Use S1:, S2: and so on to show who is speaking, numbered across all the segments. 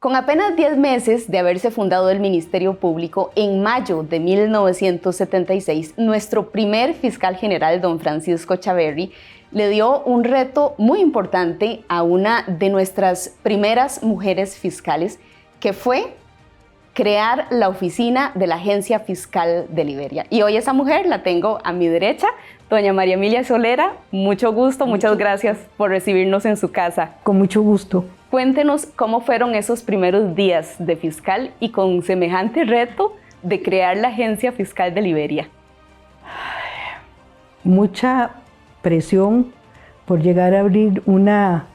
S1: Con apenas 10 meses de haberse fundado el Ministerio Público, en mayo de 1976, nuestro primer fiscal general, don Francisco Chaverri, le dio un reto muy importante a una de nuestras primeras mujeres fiscales, que fue crear la oficina de la Agencia Fiscal de Liberia. Y hoy esa mujer la tengo a mi derecha, doña María Emilia Solera. Mucho gusto, muchas gracias por recibirnos en su casa.
S2: Con mucho gusto.
S1: Cuéntenos cómo fueron esos primeros días de fiscal y con semejante reto de crear la Agencia Fiscal de Liberia.
S2: Mucha presión por llegar a abrir una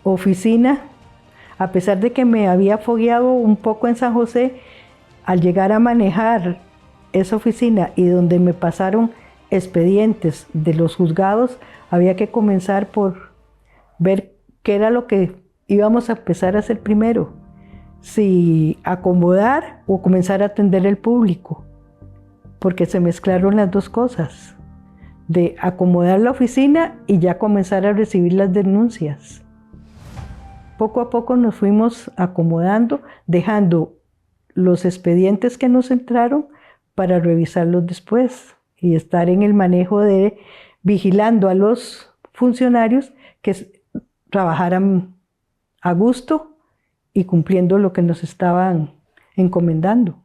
S2: oficina. A pesar de que me había fogueado un poco en San José, al llegar a manejar esa oficina y donde me pasaron expedientes de los juzgados, había que comenzar por ver qué era lo que íbamos a empezar a hacer primero. Si acomodar o comenzar a atender el público, porque se mezclaron las dos cosas, de acomodar la oficina y ya comenzar a recibir las denuncias. Poco a poco nos fuimos acomodando, dejando los expedientes que nos entraron para revisarlos después y estar en el manejo de vigilando a los funcionarios que trabajaran a gusto y cumpliendo lo que nos estaban encomendando.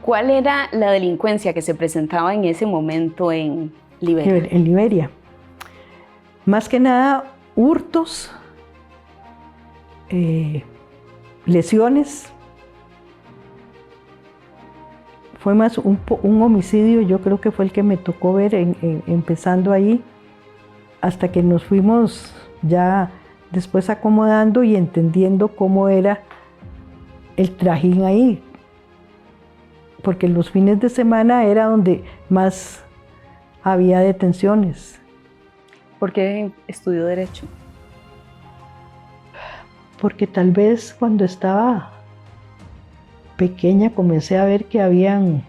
S1: ¿Cuál era la delincuencia que se presentaba en ese momento en Liberia?
S2: En Liberia. Más que nada, hurtos, lesiones. Fue más un homicidio, yo creo que fue el que me tocó ver empezando ahí, hasta que nos fuimos ya después acomodando y entendiendo cómo era el trajín ahí. Porque los fines de semana era donde más había detenciones.
S1: ¿Por qué estudió Derecho?
S2: Porque tal vez cuando estaba pequeña comencé a ver que habían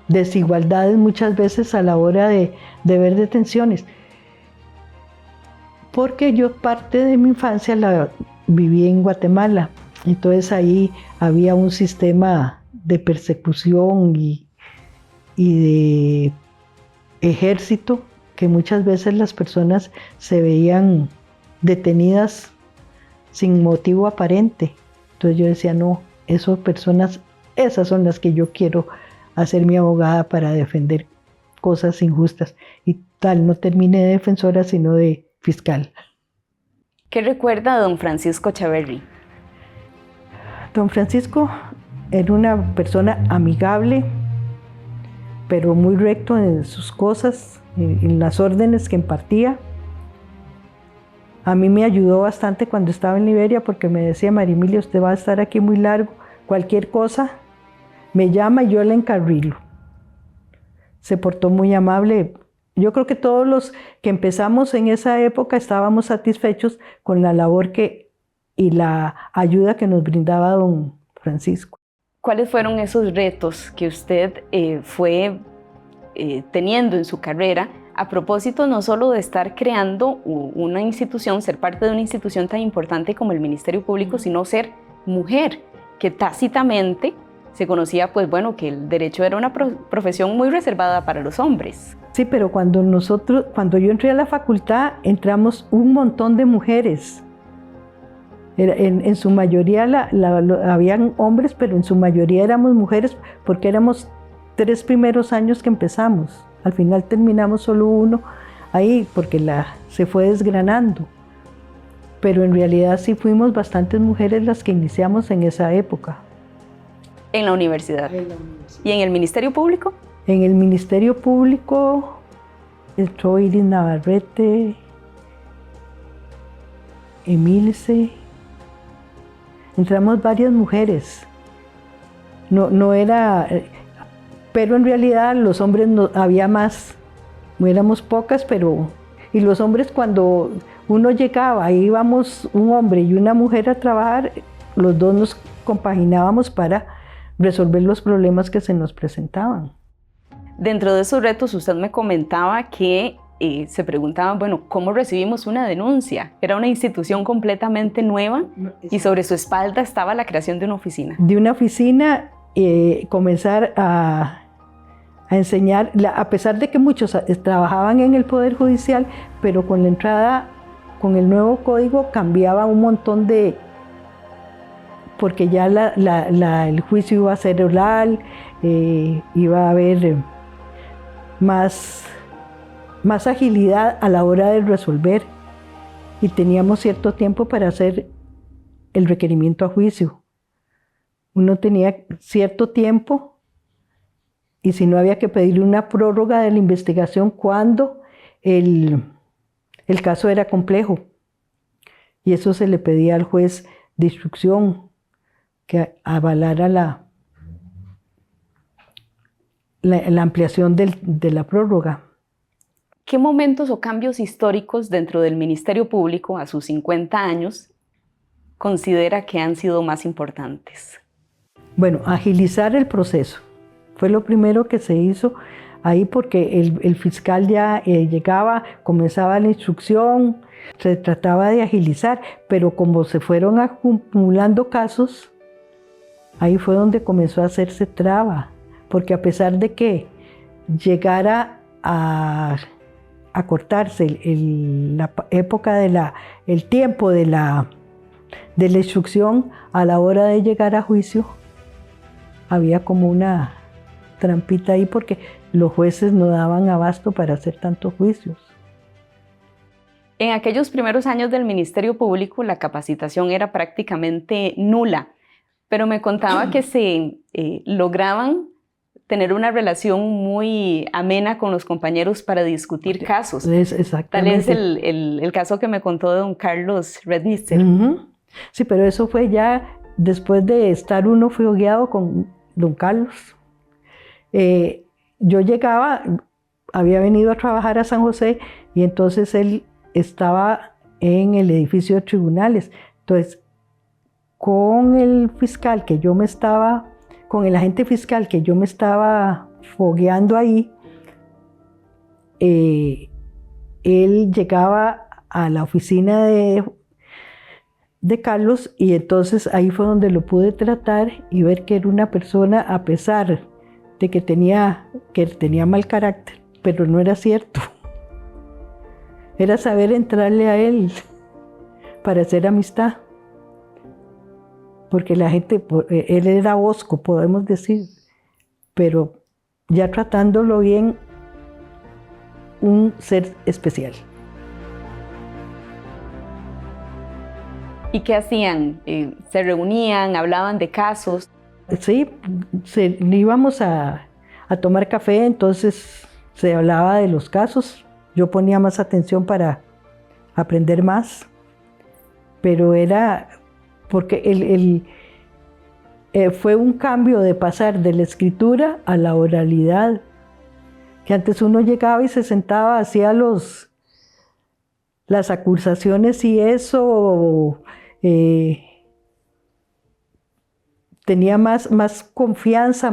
S2: desigualdades muchas veces a la hora de ver detenciones. Porque yo parte de mi infancia la viví en Guatemala, entonces ahí había un sistema de persecución y de ejército, que muchas veces las personas se veían detenidas sin motivo aparente. Entonces yo decía, no, esas personas, esas son las que yo quiero hacer mi abogada para defender cosas injustas. Y tal, no terminé de defensora, sino de fiscal.
S1: ¿Qué recuerda de don Francisco Chaverri?
S2: Don Francisco era una persona amigable, pero muy recto en sus cosas, en las órdenes que impartía. A mí me ayudó bastante cuando estaba en Liberia, porque me decía, María Emilia, usted va a estar aquí muy largo, cualquier cosa me llama y yo le encarrilo. Se portó muy amable. Yo creo que todos los que empezamos en esa época estábamos satisfechos con la labor y la ayuda que nos brindaba don Francisco.
S1: ¿Cuáles fueron esos retos que usted fue teniendo en su carrera, a propósito no solo de estar creando una institución, ser parte de una institución tan importante como el Ministerio Público, sino ser mujer, que tácitamente se conocía, pues bueno, que el derecho era una profesión muy reservada para los hombres?
S2: Sí, pero cuando yo entré a la facultad, entramos un montón de mujeres. En su mayoría habían hombres, pero en su mayoría éramos mujeres, porque éramos 3 primeros años que empezamos. Al final terminamos solo 1 ahí, porque se fue desgranando. Pero en realidad sí fuimos bastantes mujeres las que iniciamos en esa época.
S1: ¿En la universidad? ¿Y en el Ministerio Público?
S2: En el Ministerio Público entró Iris Navarrete, Emilce. Entramos varias mujeres. No era, pero en realidad los hombres había más. Éramos pocas, pero y los hombres, cuando uno llegaba, íbamos un hombre y una mujer a trabajar, los dos nos compaginábamos para resolver los problemas que se nos presentaban.
S1: Dentro de esos retos, usted me comentaba que se preguntaban, bueno, ¿cómo recibimos una denuncia? Era una institución completamente nueva y sobre su espalda estaba la creación de una oficina.
S2: De una oficina, comenzar a enseñar, a pesar de que muchos trabajaban en el Poder Judicial, pero con la entrada, con el nuevo código cambiaba un montón de... porque ya el juicio iba a ser oral, iba a haber más agilidad a la hora de resolver y teníamos cierto tiempo para hacer el requerimiento a juicio. Uno tenía cierto tiempo y si no había que pedir una prórroga de la investigación cuando el caso era complejo. Y eso se le pedía al juez de instrucción que avalara la ampliación de la prórroga.
S1: ¿Qué momentos o cambios históricos dentro del Ministerio Público a sus 50 años considera que han sido más importantes?
S2: Bueno, agilizar el proceso. Fue lo primero que se hizo ahí porque el fiscal ya llegaba, comenzaba la instrucción, se trataba de agilizar, pero como se fueron acumulando casos, ahí fue donde comenzó a hacerse traba, porque a pesar de que llegara a cortarse la época el tiempo de la instrucción, a la hora de llegar a juicio, había como una trampita ahí porque los jueces no daban abasto para hacer tantos juicios.
S1: En aquellos primeros años del Ministerio Público la capacitación era prácticamente nula, pero me contaba que se lograban tener una relación muy amena con los compañeros para discutir casos.
S2: Exactamente.
S1: Tal es el caso que me contó de don Carlos Rednister.
S2: Sí, pero eso fue ya después de estar uno fogueado con don Carlos. Yo llegaba, había venido a trabajar a San José y entonces él estaba en el edificio de tribunales. Entonces, con el agente fiscal que yo me estaba fogueando ahí, él llegaba a la oficina de Carlos y entonces ahí fue donde lo pude tratar y ver que era una persona, a pesar de que tenía mal carácter, pero no era cierto. Era saber entrarle a él para hacer amistad. Porque la gente, él era hosco, podemos decir, pero ya tratándolo bien, un ser especial.
S1: ¿Y qué hacían? ¿Se reunían, hablaban de casos?
S2: Sí, íbamos a tomar café, entonces se hablaba de los casos. Yo ponía más atención para aprender más, pero era porque fue un cambio de pasar de la escritura a la oralidad, que antes uno llegaba y se sentaba, hacía las acusaciones y eso, tenía más confianza,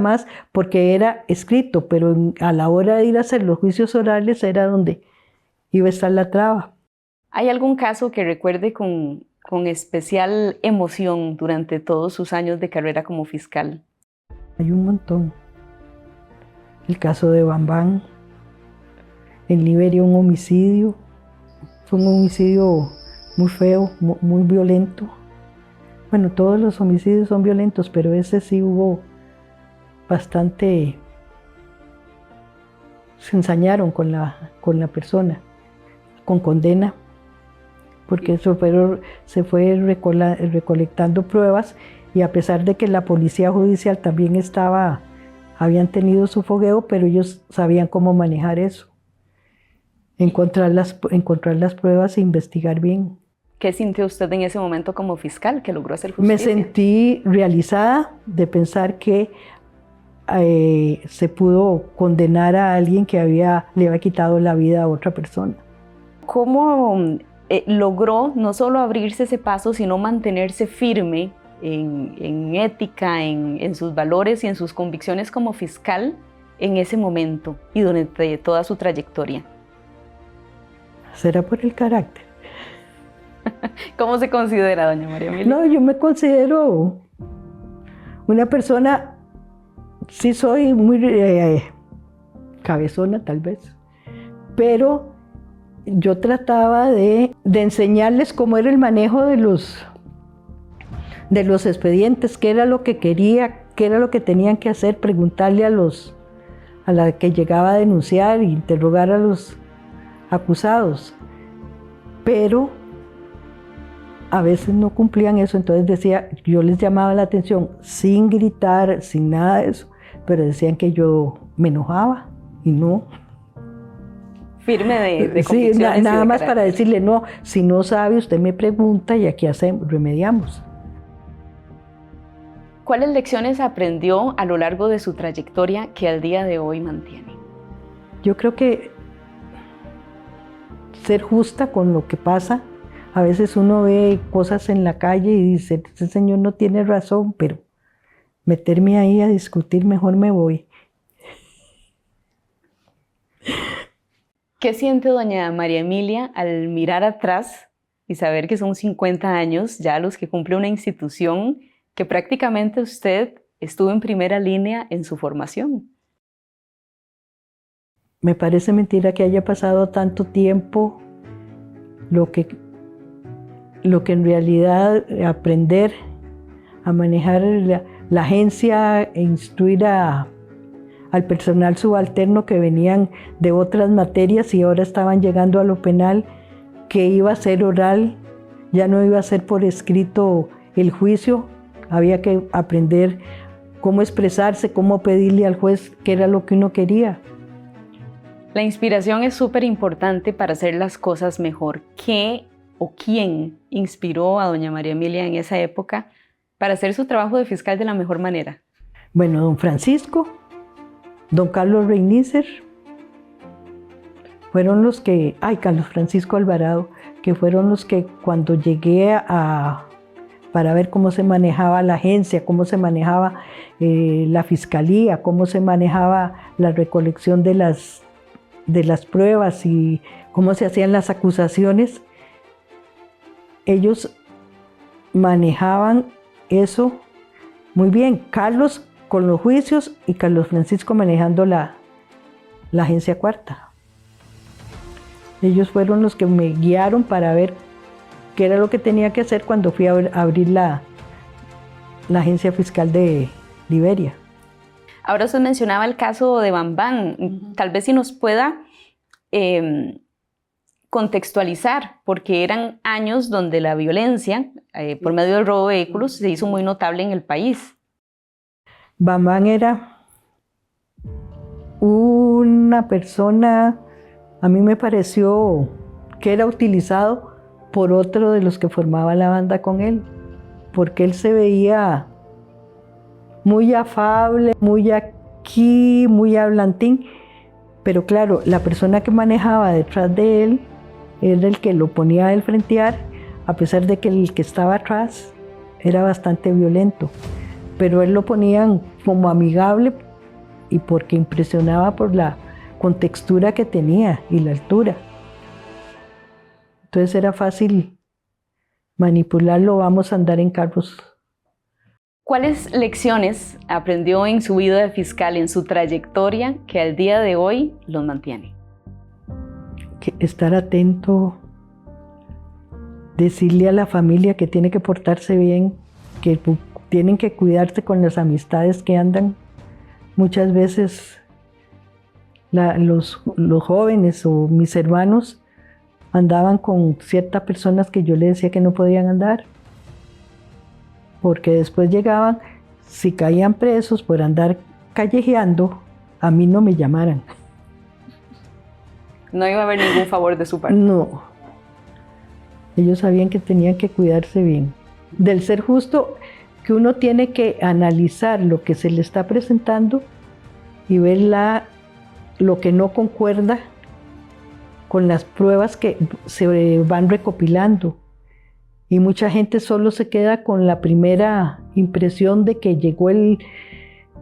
S2: porque era escrito, pero a la hora de ir a hacer los juicios orales era donde iba a estar la traba.
S1: ¿Hay algún caso que recuerde con especial emoción durante todos sus años de carrera como fiscal?
S2: Hay un montón. El caso de Bambán, en Liberia un homicidio, fue un homicidio muy feo, muy violento. Bueno, todos los homicidios son violentos, pero ese sí hubo bastante, se ensañaron con la persona, con condena, porque se fue recolectando pruebas y a pesar de que la policía judicial también habían tenido su fogueo, pero ellos sabían cómo manejar eso, encontrar las pruebas e investigar bien.
S1: ¿Qué sintió usted en ese momento como fiscal que logró hacer justicia?
S2: Me sentí realizada de pensar que se pudo condenar a alguien que le había quitado la vida a otra persona.
S1: ¿Cómo logró no solo abrirse ese paso, sino mantenerse firme en ética, en sus valores y en sus convicciones como fiscal en ese momento y durante toda su trayectoria?
S2: ¿Será por el carácter?
S1: ¿Cómo se considera, doña María Emilia?
S2: No, yo me considero una persona, sí soy muy cabezona tal vez, pero yo trataba de enseñarles cómo era el manejo de los expedientes, qué era lo que quería, qué era lo que tenían que hacer, preguntarle a la que llegaba a denunciar e interrogar a los acusados. Pero a veces no cumplían eso, entonces yo les llamaba la atención sin gritar, sin nada de eso, pero decían que yo me enojaba y no.
S1: Firme de
S2: Sí,
S1: convicciones
S2: nada
S1: y de
S2: más
S1: carácter.
S2: para decirle, no, si no sabe, usted me pregunta y aquí remediamos.
S1: ¿Cuáles lecciones aprendió a lo largo de su trayectoria que al día de hoy mantiene?
S2: Yo creo que ser justa con lo que pasa. A veces uno ve cosas en la calle y dice, este señor no tiene razón, pero meterme ahí a discutir, mejor me voy.
S1: ¿Qué siente doña María Emilia al mirar atrás y saber que son 50 años ya los que cumple una institución que prácticamente usted estuvo en primera línea en su formación?
S2: Me parece mentira que haya pasado tanto tiempo. Lo que en realidad aprender a manejar la agencia e instruir al personal subalterno que venían de otras materias y ahora estaban llegando a lo penal, que iba a ser oral, ya no iba a ser por escrito el juicio, había que aprender cómo expresarse, cómo pedirle al juez qué era lo que uno quería.
S1: La inspiración es súper importante para hacer las cosas mejor. ¿Qué o quién inspiró a doña María Emilia en esa época para hacer su trabajo de fiscal de la mejor manera?
S2: Bueno, don Francisco, don Carlos Reinícer, fueron los que, Carlos Francisco Alvarado, que fueron los que cuando llegué para ver cómo se manejaba la agencia, cómo se manejaba la fiscalía, cómo se manejaba la recolección de las pruebas y cómo se hacían las acusaciones, ellos manejaban eso muy bien. Carlos con los juicios y Carlos Francisco manejando la agencia cuarta. Ellos fueron los que me guiaron para ver qué era lo que tenía que hacer cuando fui a abrir la agencia fiscal de Liberia.
S1: Ahora usted mencionaba el caso de Bambán. Tal vez si nos pueda contextualizar, porque eran años donde la violencia por medio del robo de vehículos se hizo muy notable en el país.
S2: Bambán era una persona, a mí me pareció que era utilizado por otro de los que formaba la banda con él, porque él se veía muy afable, muy aquí, muy hablantín, pero claro, la persona que manejaba detrás de él era el que lo ponía a él frentear, a pesar de que el que estaba atrás era bastante violento, pero él lo ponían como amigable y porque impresionaba por la contextura que tenía y la altura. Entonces era fácil manipularlo, vamos a andar en carros.
S1: ¿Cuáles lecciones aprendió en su vida de fiscal, en su trayectoria, que al día de hoy los mantiene?
S2: Que estar atento, decirle a la familia que tiene que portarse bien, que tienen que cuidarse con las amistades que andan. Muchas veces los jóvenes o mis hermanos andaban con ciertas personas que yo les decía que no podían andar, porque después llegaban, si caían presos por andar callejeando, a mí no me llamaran.
S1: No iba a haber ningún favor de su parte.
S2: No. Ellos sabían que tenían que cuidarse bien. Del ser justo, que uno tiene que analizar lo que se le está presentando y ver lo que no concuerda con las pruebas que se van recopilando. Y mucha gente solo se queda con la primera impresión de que llegó el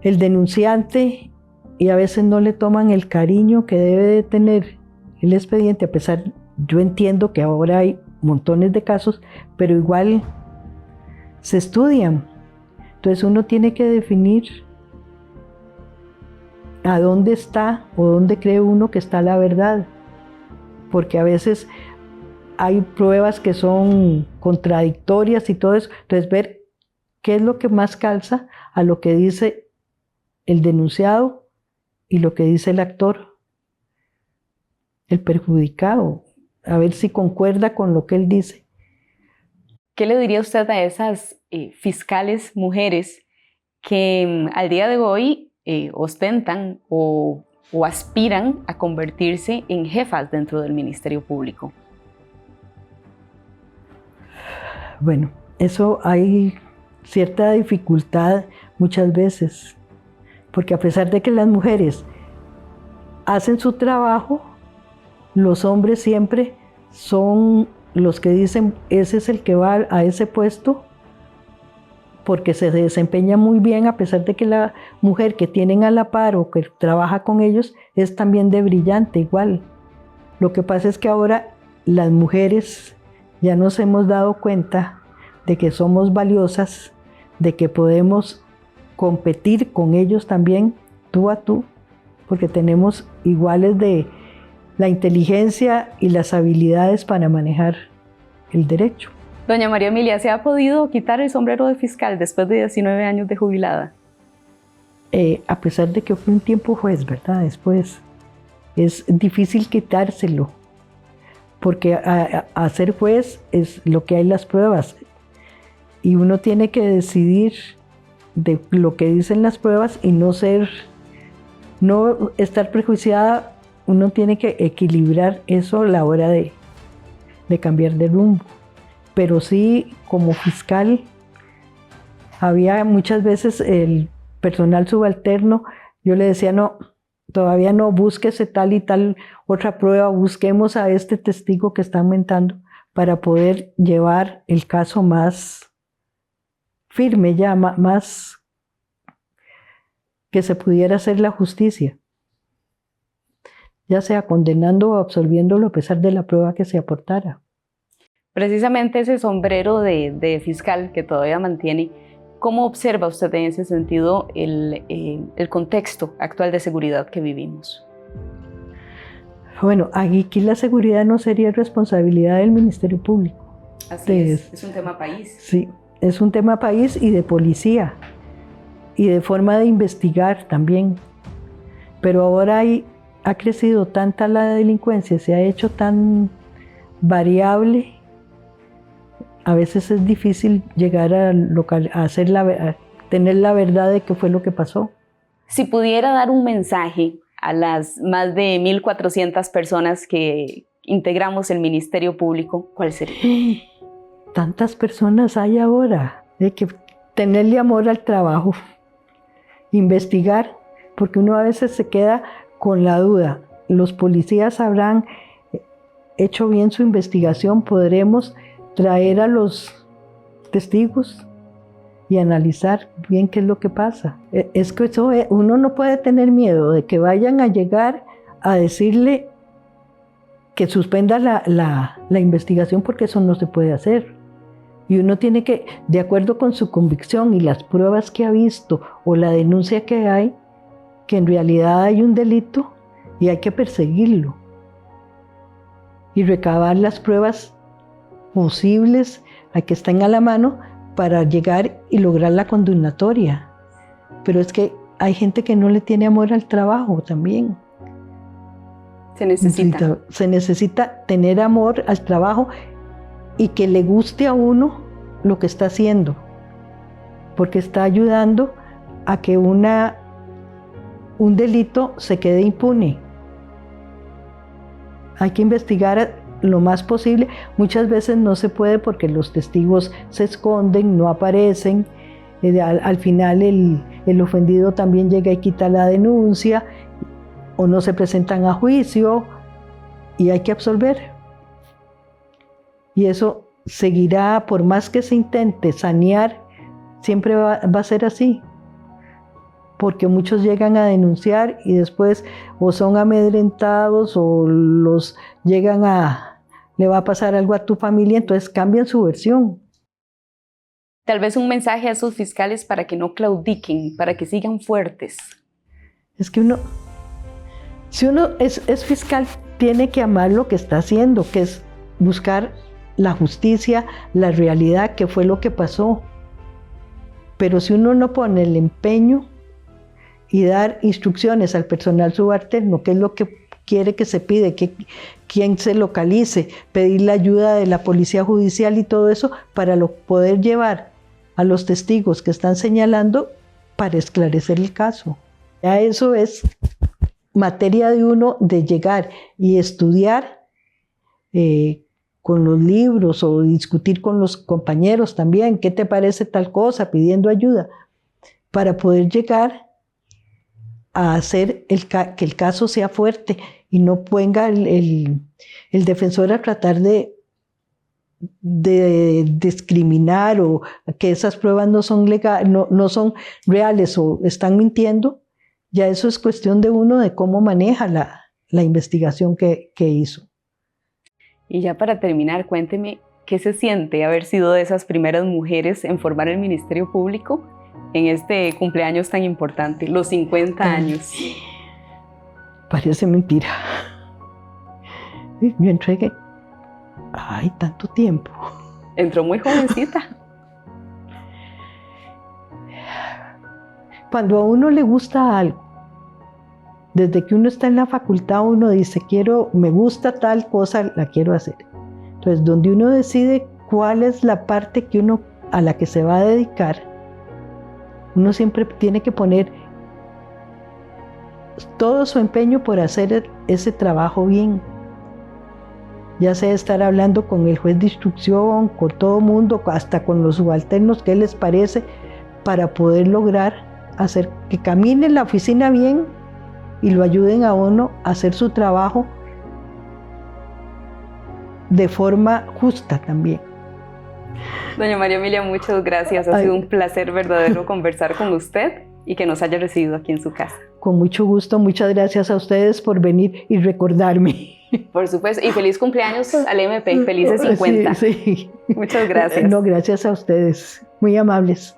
S2: denunciante y a veces no le toman el cariño que debe de tener el expediente, a pesar Yo entiendo que ahora hay montones de casos, pero igual se estudian. Entonces uno tiene que definir a dónde está o dónde cree uno que está la verdad, porque a veces hay pruebas que son contradictorias y todo eso. Entonces ver qué es lo que más calza a lo que dice el denunciado y lo que dice el actor, el perjudicado, a ver si concuerda con lo que él dice.
S1: ¿Qué le diría usted a esas fiscales mujeres que al día de hoy ostentan o aspiran a convertirse en jefas dentro del Ministerio Público?
S2: Bueno, eso hay cierta dificultad muchas veces, porque a pesar de que las mujeres hacen su trabajo, los hombres siempre son los que dicen, ese es el que va a ese puesto, porque se desempeña muy bien, a pesar de que la mujer que tienen a la par o que trabaja con ellos es también de brillante igual. Lo que pasa es que ahora las mujeres ya nos hemos dado cuenta de que somos valiosas, de que podemos competir con ellos también, tú a tú, porque tenemos iguales de la inteligencia y las habilidades para manejar el derecho.
S1: Doña María Emilia, ¿se ha podido quitar el sombrero de fiscal después de 19 años de jubilada?
S2: A pesar de que fue un tiempo juez, ¿verdad? Después es difícil quitárselo, porque a ser juez es lo que hay las pruebas y uno tiene que decidir de lo que dicen las pruebas y no estar prejuiciada. Uno tiene que equilibrar eso a la hora de cambiar de rumbo. Pero sí, como fiscal, había muchas veces el personal subalterno, yo le decía, no, todavía no, búsquese tal y tal otra prueba, busquemos a este testigo que está aumentando para poder llevar el caso más firme ya, más que se pudiera hacer la justicia, ya sea condenando o absolviéndolo a pesar de la prueba que se aportara.
S1: Precisamente ese sombrero de fiscal que todavía mantiene, ¿cómo observa usted en ese sentido el contexto actual de seguridad que vivimos?
S2: Bueno, aquí la seguridad no sería responsabilidad del Ministerio Público.
S1: Así es un tema país.
S2: Sí, es un tema país y de policía y de forma de investigar también. Pero ahora ha crecido tanta la delincuencia, se ha hecho tan variable. A veces es difícil llegar a tener la verdad de qué fue lo que pasó.
S1: Si pudiera dar un mensaje a las más de 1.400 personas que integramos el Ministerio Público, ¿cuál sería?
S2: Tantas personas hay ahora. Hay que tenerle amor al trabajo, investigar, porque uno a veces se queda con la duda. Los policías habrán hecho bien su investigación, podremos traer a los testigos y analizar bien qué es lo que pasa. Es que uno no puede tener miedo de que vayan a llegar a decirle que suspenda la investigación, porque eso no se puede hacer. Y uno tiene que, de acuerdo con su convicción y las pruebas que ha visto o la denuncia que hay, que en realidad hay un delito y hay que perseguirlo y recabar las pruebas posibles a que estén a la mano para llegar y lograr la condenatoria. Pero es que hay gente que no le tiene amor al trabajo también. Se necesita tener amor al trabajo y que le guste a uno lo que está haciendo, porque está ayudando a que un delito se quede impune. Hay que investigar lo más posible. Muchas veces no se puede porque los testigos se esconden, no aparecen. Al final el ofendido también llega y quita la denuncia o no se presentan a juicio y hay que absolver. Y eso seguirá, por más que se intente sanear, siempre va a ser así. Porque muchos llegan a denunciar y después o son amedrentados o los llegan a le va a pasar algo a tu familia, entonces cambian su versión.
S1: Tal vez un mensaje a esos fiscales para que no claudiquen, para que sigan fuertes.
S2: Es que si uno es fiscal, tiene que amar lo que está haciendo, que es buscar la justicia, la realidad, qué fue lo que pasó. Pero si uno no pone el empeño y dar instrucciones al personal subalterno, qué es lo que quiere que se pide, quién se localice, pedir la ayuda de la policía judicial y todo eso para poder llevar a los testigos que están señalando para esclarecer el caso. Ya eso es materia de uno de llegar y estudiar con los libros o discutir con los compañeros también, ¿qué te parece tal cosa? Pidiendo ayuda, para poder llegar a hacer que el caso sea fuerte y no venga el defensor a tratar de discriminar o que esas pruebas no son no son reales o están mintiendo. Ya eso es cuestión de uno de cómo maneja la investigación que hizo.
S1: Y ya para terminar, cuénteme, ¿qué se siente haber sido de esas primeras mujeres en formar el Ministerio Público en este cumpleaños tan importante, los 50 años?
S2: Parece mentira. Yo entregué, tanto tiempo.
S1: Entró muy jovencita.
S2: Cuando a uno le gusta algo, desde que uno está en la facultad, uno dice, me gusta tal cosa, la quiero hacer. Entonces, donde uno decide cuál es la parte a la que se va a dedicar, uno siempre tiene que poner todo su empeño por hacer ese trabajo bien. Ya sea estar hablando con el juez de instrucción, con todo mundo, hasta con los subalternos, qué les parece, para poder lograr hacer que camine la oficina bien y lo ayuden a uno a hacer su trabajo de forma justa también.
S1: Doña María Emilia, muchas gracias. Ha sido un placer verdadero conversar con usted y que nos haya recibido aquí en su casa.
S2: Con mucho gusto, muchas gracias a ustedes por venir y recordarme.
S1: Por supuesto, y feliz cumpleaños al MP, felices 50.
S2: Sí.
S1: Muchas gracias.
S2: No, gracias a ustedes, muy amables.